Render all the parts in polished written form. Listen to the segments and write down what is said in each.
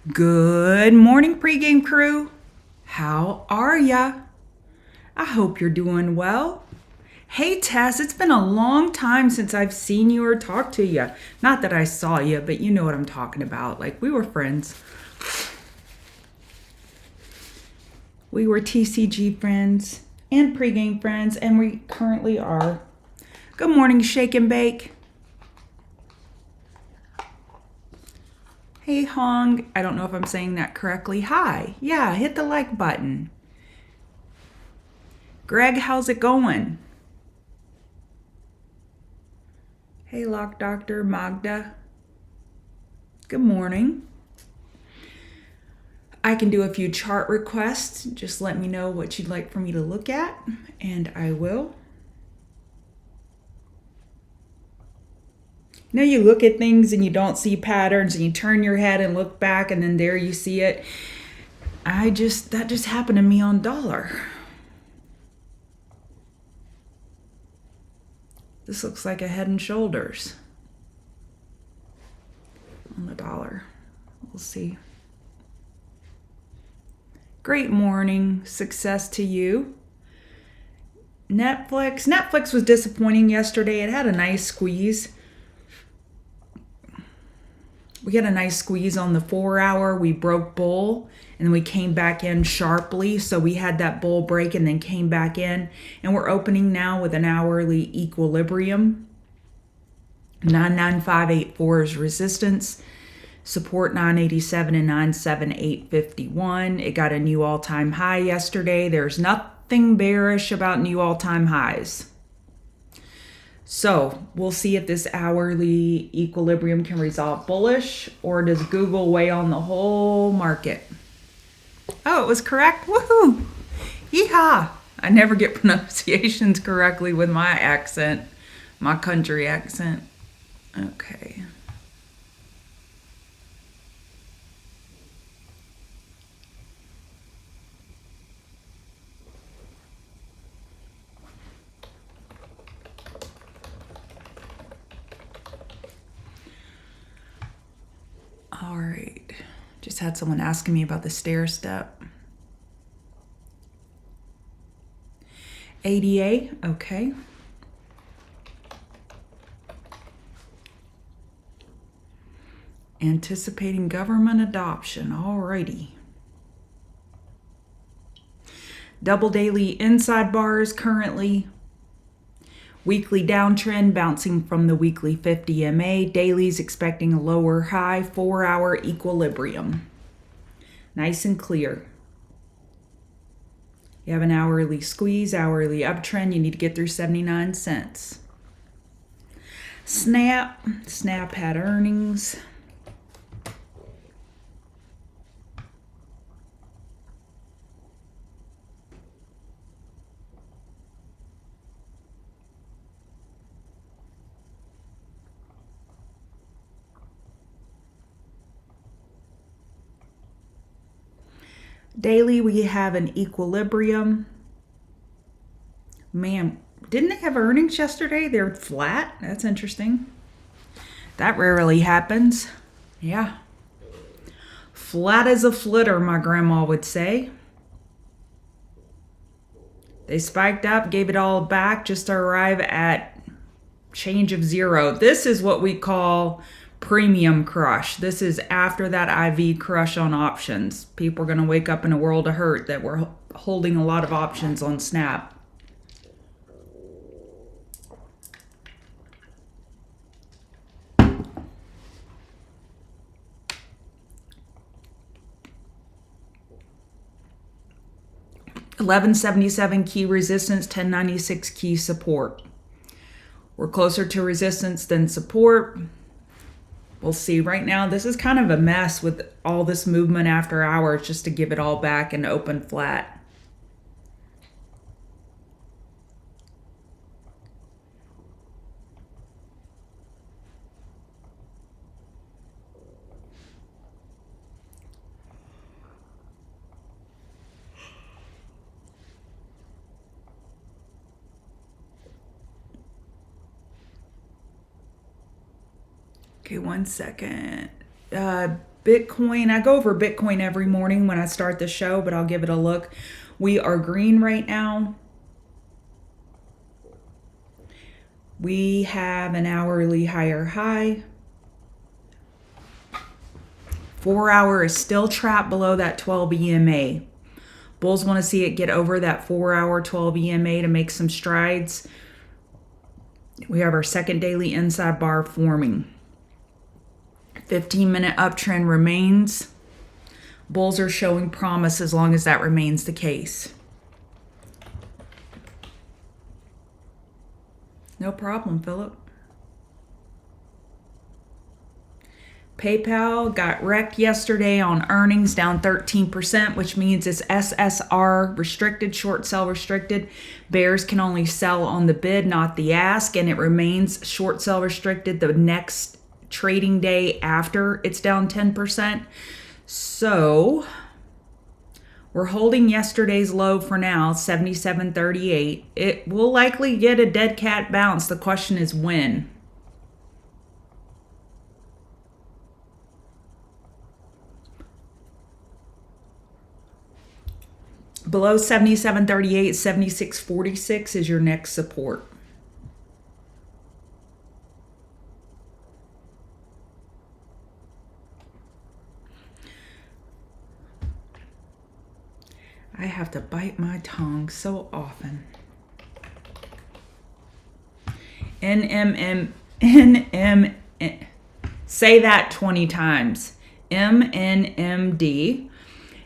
Good morning, pregame crew. How are ya? I hope you're doing well. Hey, Tess, it's been a long time since I've seen you or talked to you. Not that I saw you, but you know what I'm talking about. Like, we were friends. We were TCG friends and pregame friends, and we currently are. Good morning, Shake and Bake. Hey, Hong. I don't know if I'm saying that correctly. Hi. Yeah, hit the like button. Greg, how's it going? Hey, Lock Doctor, Magda. Good morning. I can do a few chart requests. Just let me know what you'd like for me to look at, and I will. You know, you look at things and you don't see patterns, and you turn your head and look back, and then there you see it. That just happened to me on dollar. This looks like a Head and Shoulders on the dollar. We'll see. Great morning. Success to you. Netflix was disappointing yesterday. It had a nice squeeze. We had a nice squeeze on the 4 hour. We broke bull and then we came back in sharply. So we had that bull break and then came back in. And we're opening now with an hourly equilibrium. 99584 is resistance. Support 987 and 97851. It got a new all-time high yesterday. There's nothing bearish about new all-time highs. So we'll see if this hourly equilibrium can resolve bullish, or does Google weigh on the whole market? Oh, it was correct. Woohoo! Yeehaw! I never get pronunciations correctly with my accent, my country accent. Okay. All right. Just had someone asking me about the stair step. ADA, okay. Anticipating government adoption, alrighty. Double daily inside bars currently. Weekly downtrend bouncing from the weekly 50 MA. Daily's expecting a lower high, 4 hour equilibrium. Nice and clear. You have an hourly squeeze, hourly uptrend. You need to get through 79 cents. Snap had earnings. Daily, we have an equilibrium. Man, didn't they have earnings yesterday? They're flat. That's interesting. That rarely happens. Yeah. Flat as a flitter, my grandma would say. They spiked up, gave it all back just to arrive at change of zero. This is what we call premium crush. This is after that IV crush on options. People are going to wake up in a world of hurt that we're holding a lot of options on Snap. $11.77 key resistance, 10.96 key support. We're closer to resistance than support. We'll see. Right now, this is kind of a mess with all this movement after hours just to give it all back and open flat. Okay, 1 second. Bitcoin, I go over Bitcoin every morning when I start the show, but I'll give it a look. We are green right now. We have an hourly higher high. 4 hour is still trapped below that 12 EMA. Bulls want to see it get over that 4 hour 12 EMA to make some strides. We have our second daily inside bar forming. 15-minute uptrend remains. Bulls are showing promise as long as that remains the case. No problem, Philip. PayPal got wrecked yesterday on earnings, down 13%, which means it's SSR restricted, short sell restricted. Bears can only sell on the bid, not the ask, and it remains short sell restricted the next trading day after it's down 10%. So we're holding yesterday's low for now, 77.38. It will likely get a dead cat bounce. The question is when. Below 77.38, 76.46 is your next support. I have to bite my tongue so often. Say that 20 times. MNMD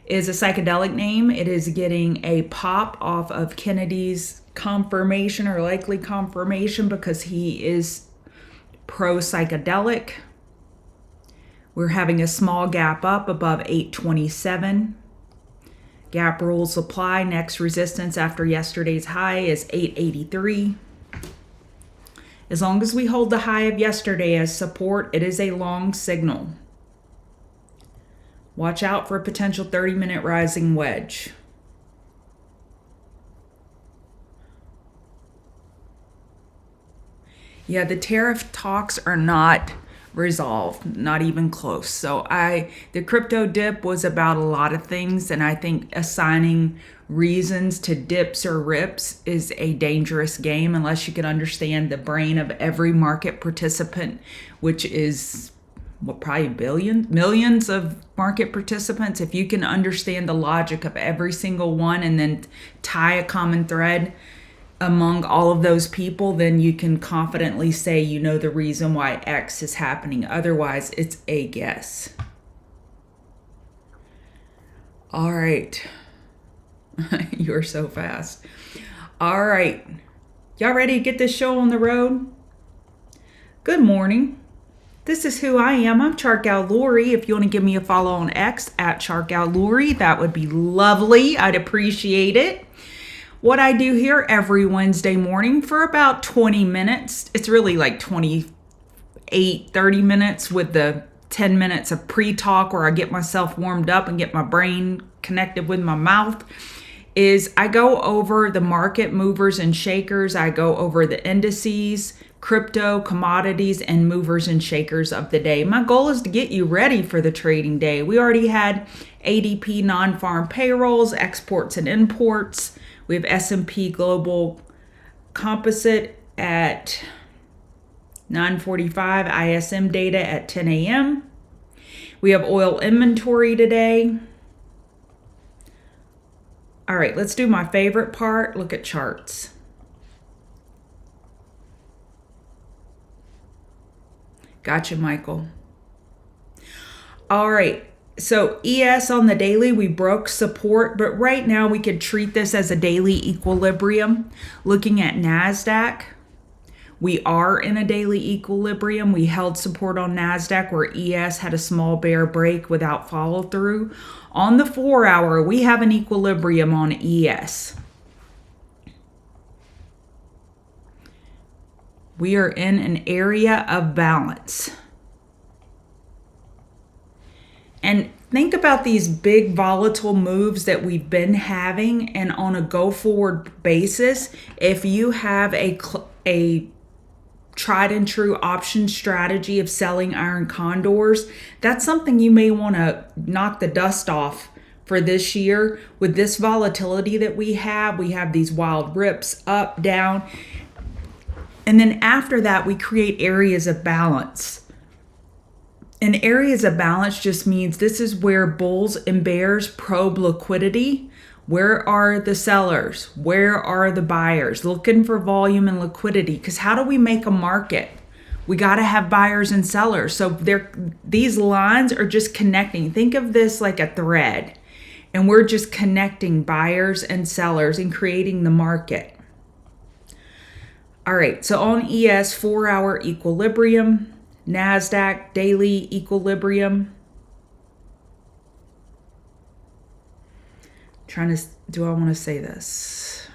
is a psychedelic name. It is getting a pop off of Kennedy's confirmation or likely confirmation because he is pro-psychedelic. We're having a small gap up above 827. Gap rules apply. Next resistance after yesterday's high is 883. As long as we hold the high of yesterday as support, it is a long signal. Watch out for a potential 30-minute rising wedge. Yeah, the tariff talks are not resolved, not even close. So the crypto dip was about a lot of things, and I think assigning reasons to dips or rips is a dangerous game unless you can understand the brain of every market participant, which is probably millions of market participants. If you can understand the logic of every single one and then tie a common thread among all of those people, then you can confidently say you know the reason why X is happening. Otherwise, it's a guess. All right. You're so fast. All right. Y'all ready to get this show on the road? Good morning. This is who I am. I'm Chargal Lori. If you want to give me a follow on X at Chargal Lori, that would be lovely. I'd appreciate it. What I do here every Wednesday morning for about 20 minutes, it's really like 28, 30 minutes with the 10 minutes of pre-talk where I get myself warmed up and get my brain connected with my mouth, is I go over the market movers and shakers. I go over the indices, crypto, commodities, and movers and shakers of the day. My goal is to get you ready for the trading day. We already had ADP non-farm payrolls, exports and imports. We have S&P Global Composite at 9:45, ISM data at 10 a.m. We have oil inventory today. All right, let's do my favorite part. Look at charts. Gotcha, Michael. All right. So ES on the daily, we broke support, but right now we could treat this as a daily equilibrium. Looking at NASDAQ, we are in a daily equilibrium. We held support on NASDAQ where ES had a small bear break without follow through. On the 4 hour, we have an equilibrium on ES. We are in an area of balance. And think about these big volatile moves that we've been having, and on a go forward basis, if you have a tried and true option strategy of selling iron condors, that's something you may want to knock the dust off for this year. With this volatility that we have these wild rips up, down, and then after that we create areas of balance. And areas of balance just means this is where bulls and bears probe liquidity. Where are the sellers? Where are the buyers? Looking for volume and liquidity. Because how do we make a market? We got to have buyers and sellers. So these lines are just connecting. Think of this like a thread. And we're just connecting buyers and sellers and creating the market. All right, so on ES, 4-hour equilibrium. NASDAQ, daily equilibrium. Do I want to say this?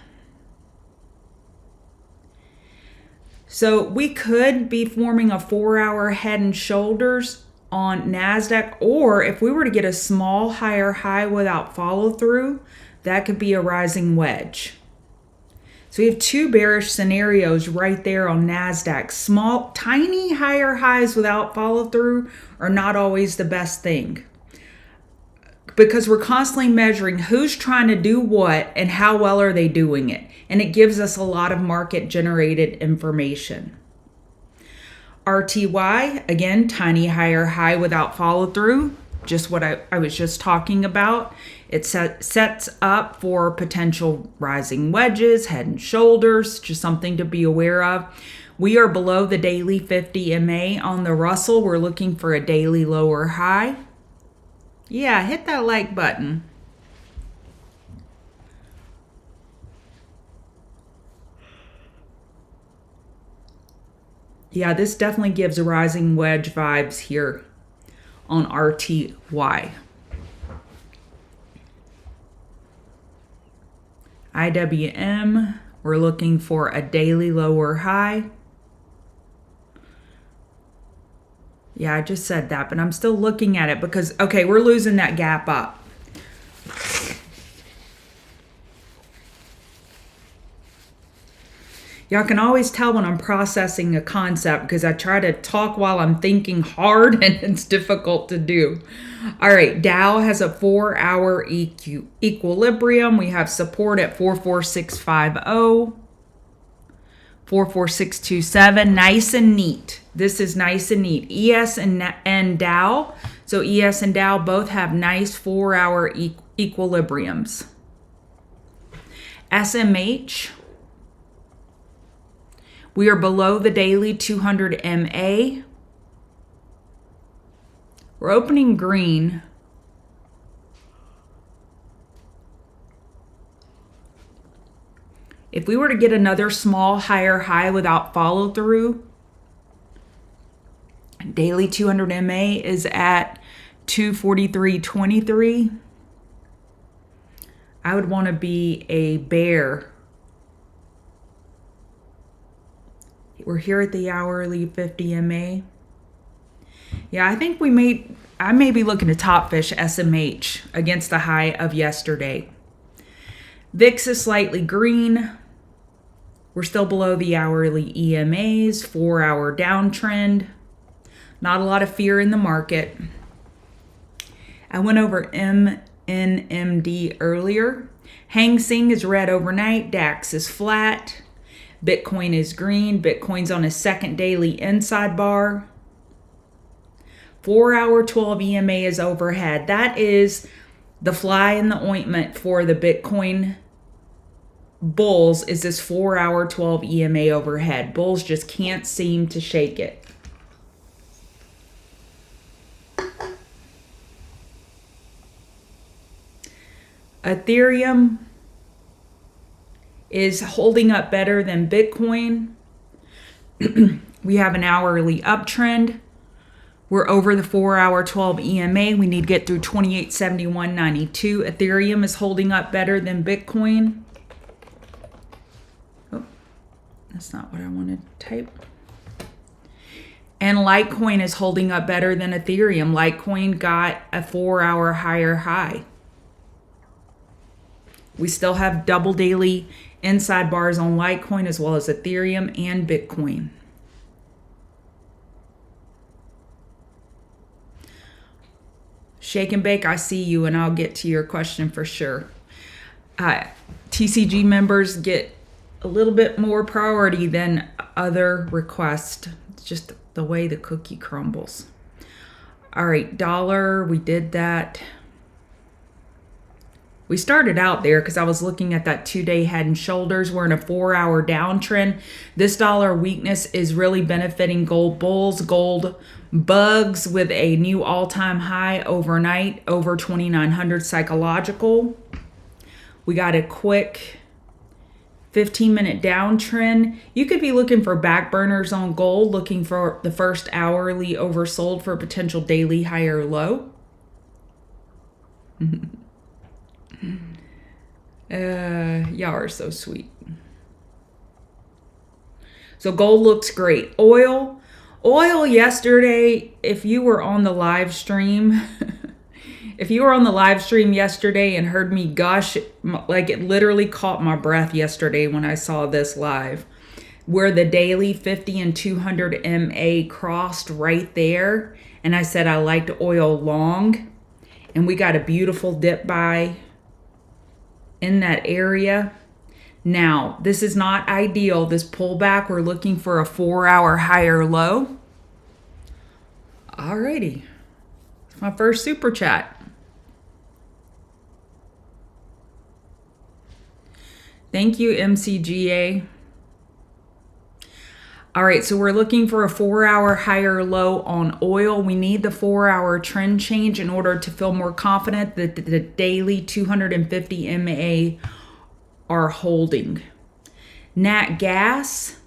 So we could be forming a 4-hour head and shoulders on NASDAQ, or if we were to get a small higher high without follow through, that could be a rising wedge. So we have two bearish scenarios right there on NASDAQ. Small, tiny higher highs without follow through are not always the best thing, because we're constantly measuring who's trying to do what and how well are they doing it. And it gives us a lot of market generated information. RTY, again, tiny higher high without follow through, just what I was just talking about. It sets up for potential rising wedges, head and shoulders, just something to be aware of. We are below the daily 50 MA on the Russell. We're looking for a daily lower high. Yeah, hit that like button. Yeah, this definitely gives rising wedge vibes here on RTY. IWM, we're looking for a daily lower high. Yeah, I just said that, but I'm still looking at it because, okay, we're losing that gap up. Y'all can always tell when I'm processing a concept because I try to talk while I'm thinking hard and it's difficult to do. All right, Dow has a 4-hour equilibrium. We have support at 44650, 44627. Nice and neat. This is nice and neat. ES and Dow. So ES and Dow both have nice 4-hour equilibriums. SMH. We are below the daily 200 MA. We're opening green. If we were to get another small higher high without follow through, daily 200 MA is at 243.23. I would want to be a bear. We're here at the hourly 50 MA. Yeah, I think I may be looking to top fish SMH against the high of yesterday. VIX is slightly green. We're still below the hourly EMAs, 4-hour downtrend. Not a lot of fear in the market. I went over MNMD earlier. Hang Seng is red overnight. DAX is flat. Bitcoin is green. Bitcoin's on a second daily inside bar. 4-hour 12 EMA is overhead. That is the fly in the ointment for the Bitcoin bulls, is this 4-hour 12 EMA overhead. Bulls just can't seem to shake it. Ethereum is holding up better than Bitcoin. We have an hourly uptrend. We're over the 4-hour 12 EMA. We need to get through 2871.92. Ethereum is holding up better than Bitcoin. Oh, that's not what I wanted to type. And Litecoin is holding up better than Ethereum. Litecoin got a 4-hour higher high. We still have double daily inside bars on Litecoin as well as Ethereum and Bitcoin. Shake and Bake, I see you, and I'll get to your question for sure. TCG members get a little bit more priority than other requests. It's just the way the cookie crumbles. All right, dollar, we did that. We started out there because I was looking at that 2-day head and shoulders. We're in a 4-hour downtrend. This dollar weakness is really benefiting gold bulls, gold bugs with a new all-time high overnight, over 2,900 psychological. We got a quick 15-minute downtrend. You could be looking for back burners on gold, looking for the first hourly oversold for a potential daily higher low. Y'all are so sweet. So gold looks great. Oil yesterday, if you were on the live stream, if you were on the live stream yesterday and heard me gush, like it literally caught my breath yesterday when I saw this live, where the daily 50 and 200 MA crossed right there. And I said I liked oil long, and we got a beautiful dip buy in that area. Now, this is not ideal. This pullback, we're looking for a 4-hour higher low. Alrighty. It's my first super chat. Thank you, MCGA. All right, so we're looking for a 4-hour higher low on oil. We need the 4-hour trend change in order to feel more confident that the daily 250 MA are holding. Nat gas,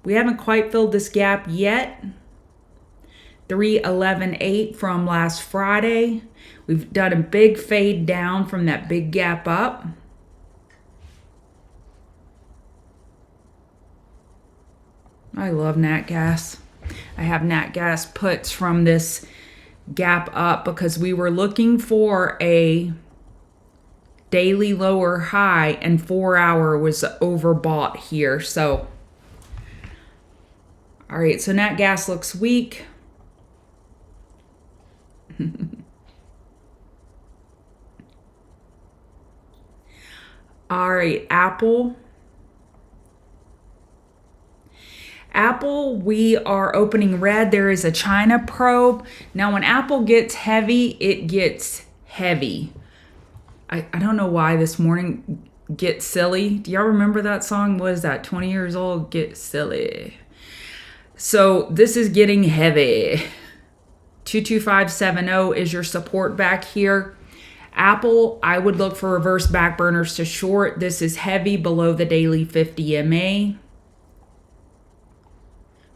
we haven't quite filled this gap yet. 311.8 from last Friday. We've done a big fade down from that big gap up. I love nat gas. I have nat gas puts from this gap up because we were looking for a daily lower high, and 4-hour was overbought here. So, all right, so nat gas looks weak. All right, Apple, we are opening red. There is a China probe. Now, when Apple gets heavy, it gets heavy. I don't know why this morning, Get Silly. Do y'all remember that song? What is that? 20 years old? Get Silly. So this is getting heavy. 22570 is your support back here. Apple, I would look for reverse back burners to short. This is heavy below the daily 50 MA.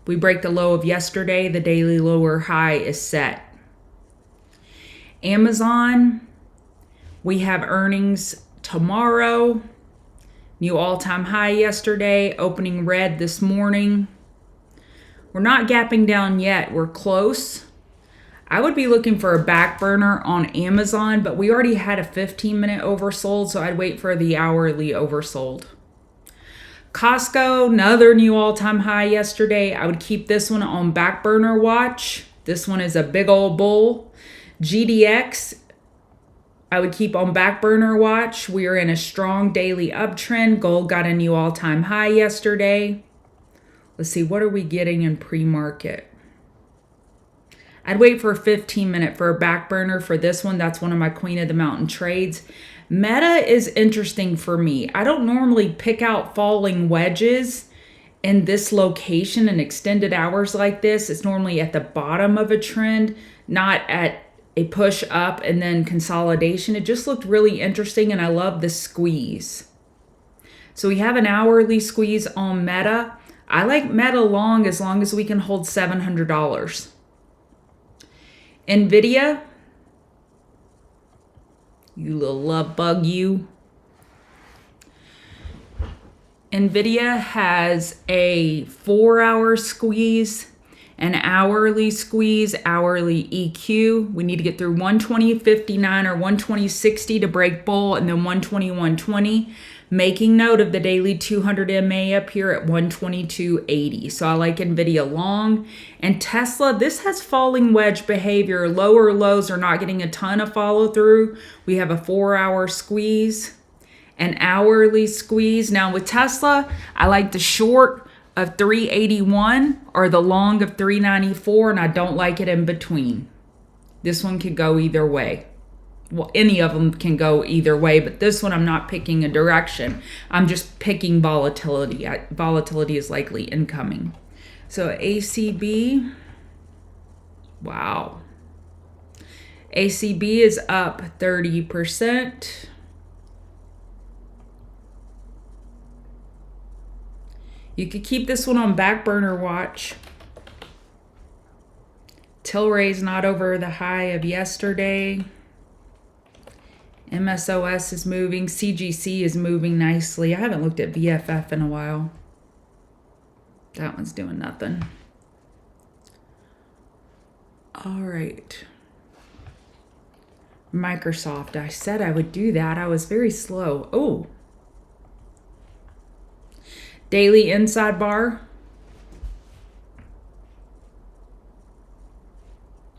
We break the low of yesterday. The daily lower high is set. Amazon, we have earnings tomorrow. New all-time high yesterday, opening red this morning. We're not gapping down yet. We're close. I would be looking for a back burner on Amazon, but we already had a 15-minute oversold, so I'd wait for the hourly oversold. Costco, another new all-time high yesterday. I would keep this one on back burner watch. This one is a big old bull. GDX, I would keep on back burner watch. We are in a strong daily uptrend. Gold got a new all-time high yesterday. Let's see, what are we getting in pre-market? I'd wait for a 15-minute for a back burner for this one. That's one of my Queen of the Mountain trades. Meta is interesting for me. I don't normally pick out falling wedges in this location in extended hours like this. It's normally at the bottom of a trend, not at a push up and then consolidation. It just looked really interesting, and I love the squeeze. So we have an hourly squeeze on Meta. I like Meta long as we can hold $700. NVIDIA, you little love bug, you. NVIDIA has a 4-hour squeeze, An hourly squeeze, hourly EQ. We need to get through 120.59 or 120.60 to break bull, and then 121.20. Making note of the daily 200 MA up here at 122.80. So I like NVIDIA long. And Tesla, this has falling wedge behavior. Lower lows are not getting a ton of follow through. We have a 4-hour squeeze, an hourly squeeze. Now with Tesla, I like the short of 381 or the long of 394, and I don't like it in between. This one could go either way. Well, any of them can go either way, but this one I'm not picking a direction. I'm just picking volatility. Volatility is likely incoming. So ACB, wow. ACB is up 30%. You could keep this one on back burner watch. Tilray's not over the high of yesterday. MSOS is moving. CGC is moving nicely. I haven't looked at VFF in a while. That one's doing nothing. All right. Microsoft. I said I would do that. I was very slow. Oh. Daily inside bar.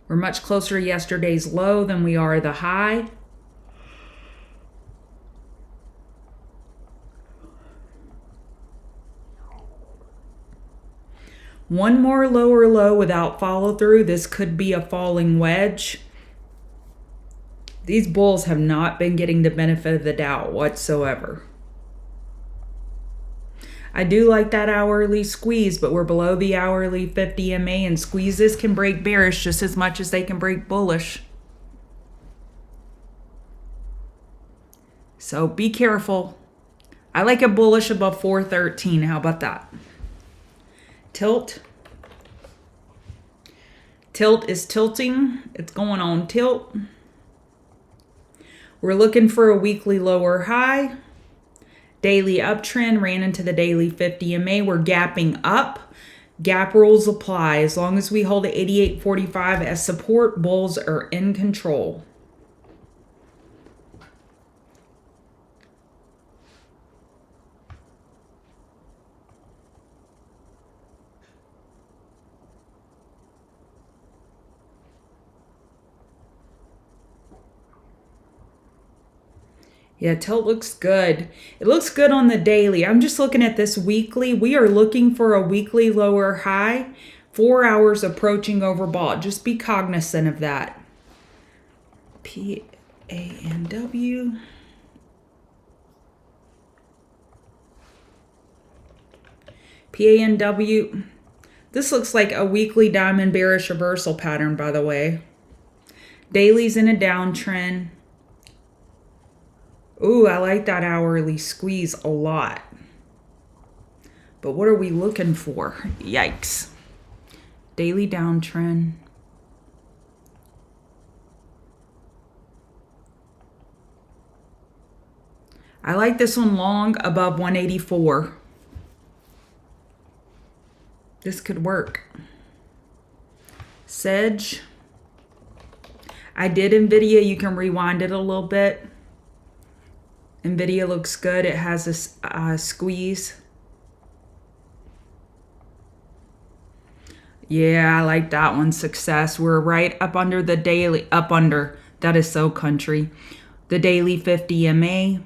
We're much closer to yesterday's low than we are the high. One more lower low without follow through. This could be a falling wedge. These bulls have not been getting the benefit of the doubt whatsoever. I do like that hourly squeeze, but we're below the hourly 50 MA, and squeezes can break bearish just as much as they can break bullish. So be careful. I like a bullish above 413. How about that? Tilt. Tilt is tilting. It's going on tilt. We're looking for a weekly lower high. Daily uptrend ran into the daily 50 MA. We're gapping up. Gap rules apply. As long as we hold at 88.45 as support, bulls are in control. Yeah, tilt looks good. It looks good on the daily. I'm just looking at this weekly. We are looking for a weekly lower high. 4 hours approaching overbought. Just be cognizant of that. PANW. PANW. This looks like a weekly diamond bearish reversal pattern, by the way. Daily's in a downtrend. Ooh, I like that hourly squeeze a lot. But what are we looking for? Yikes. Daily downtrend. I like this one long above 184. This could work. Sedge. I did NVIDIA. You can rewind it a little bit. NVIDIA looks good. It has a squeeze. Yeah, I like that one. Success. We're right up under the daily. Up under. That is so country. The daily 50 MA.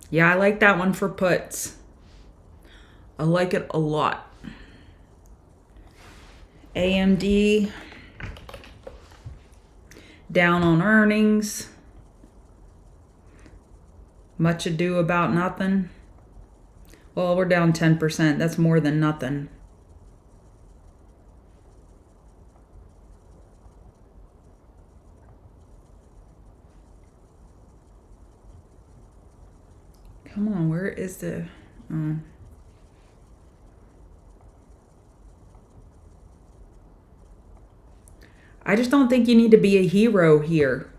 Yeah, I like that one for puts. I like it a lot. AMD down on earnings. Much ado about nothing. Well, we're down 10%. That's more than nothing. Come on, where is the... I just don't think you need to be a hero here.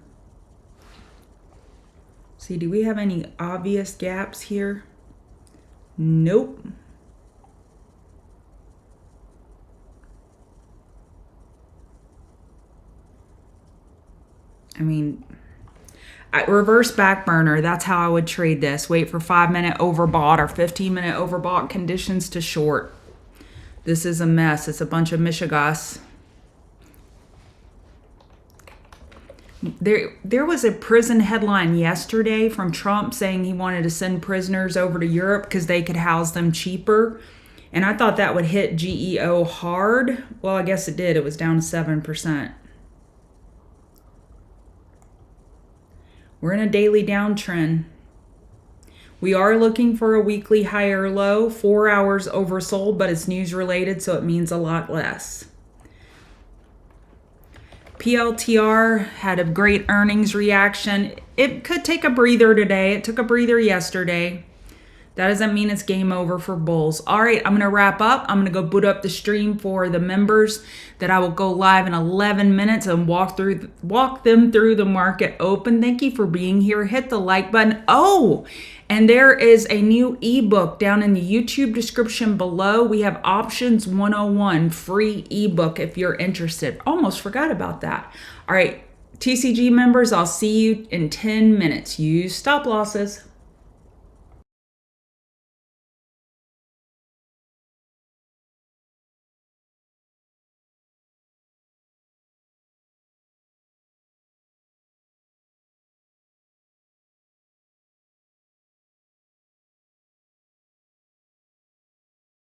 See, do we have any obvious gaps here? Nope. I mean, reverse back burner, that's how I would trade this. Wait for 5-minute overbought or 15-minute overbought conditions to short. This is a mess. It's a bunch of mishigas. There was a prison headline yesterday from Trump saying he wanted to send prisoners over to Europe because they could house them cheaper. And I thought that would hit GEO hard. Well, I guess it did. It was down to 7%. We're in a daily downtrend. We are looking for a weekly higher low, 4 hours oversold, but it's news related, so it means a lot less. PLTR had a great earnings reaction. It could take a breather today. It took a breather yesterday. That doesn't mean it's game over for bulls. All right, I'm going to wrap up. I'm going to go boot up the stream for the members that I will go live in 11 minutes and walk them through the market open. Thank you for being here. Hit the like button. Oh, and there is a new ebook down in the YouTube description below. We have Options 101 free ebook if you're interested. Almost forgot about that. All right, TCG members, I'll see you in 10 minutes. Use stop losses.